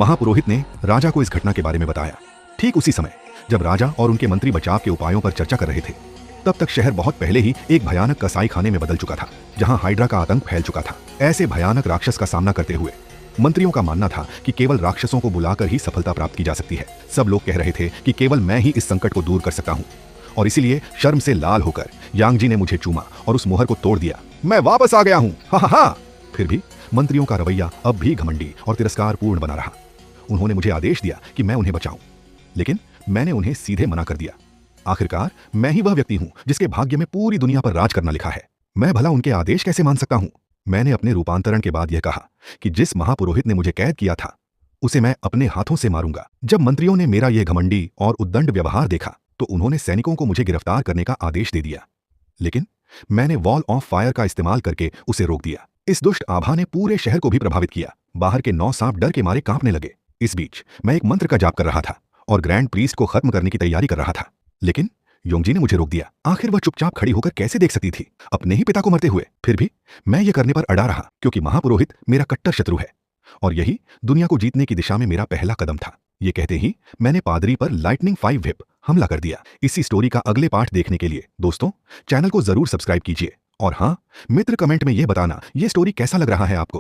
महापुरोहित ने राजा को इस घटना के बारे में बताया। ठीक उसी समय जब राजा और उनके मंत्री बचाव के उपायों पर चर्चा कर रहे थे, तब तक शहर बहुत पहले ही एक भयानक कसाई खाने में बदल चुका था, जहां हाइड्रा का आतंक फैल चुका था। ऐसे भयानक राक्षस का सामना करते हुए मंत्रियों का मानना था कि केवल राक्षसों को बुलाकर ही सफलता प्राप्त की जा सकती है। सब लोग कह रहे थे कि केवल मैं ही इस संकट को दूर कर सकता हूँ, और इसीलिए शर्म से लाल होकर यांगजी ने मुझे चूमा और उस मोहर को तोड़ दिया। मैं वापस आ गया हूँ, हा हा हा। फिर भी मंत्रियों का रवैया अब भी घमंडी और तिरस्कार पूर्ण बना रहा। उन्होंने मुझे आदेश दिया कि मैं उन्हें बचाऊं, लेकिन मैंने उन्हें सीधे मना कर दिया। आखिरकार मैं ही वह व्यक्ति हूं जिसके भाग्य में पूरी दुनिया पर राज करना लिखा है। मैं भला उनके आदेश कैसे मान सकता हूं? मैंने अपने रूपांतरण के बाद यह कहा कि जिस महापुरोहित ने मुझे कैद किया था उसे मैं अपने हाथों से मारूंगा। जब मंत्रियों ने मेरा यह घमंडी और उद्दंड व्यवहार देखा तो उन्होंने सैनिकों को मुझे गिरफ्तार करने का आदेश दे दिया, लेकिन मैंने वॉल ऑफ फायर का इस्तेमाल करके उसे रोक दिया। इस दुष्ट आभा ने पूरे शहर को भी प्रभावित किया। बाहर के 9 सांप डर के मारे कांपने लगे। इस बीच मैं एक मंत्र का जाप कर रहा था और ग्रैंड प्रीस्ट को खत्म करने की तैयारी कर रहा था, लेकिन योंगजी ने मुझे रोक दिया। आखिर वह चुपचाप खड़ी होकर कैसे देख सकती थी अपने ही पिता को मरते हुए? फिर भी मैं ये करने पर अड़ा रहा, क्योंकि महापुरोहित मेरा कट्टर शत्रु है और यही दुनिया को जीतने की दिशा में मेरा पहला कदम था। ये कहते ही मैंने पादरी पर लाइटनिंग 5 व्हिप हमला कर दिया। इसी स्टोरी का अगले पार्ट देखने के लिए दोस्तों चैनल को जरूर सब्सक्राइब कीजिए, और हाँ मित्र, कमेंट में यह बताना ये स्टोरी कैसा लग रहा है आपको।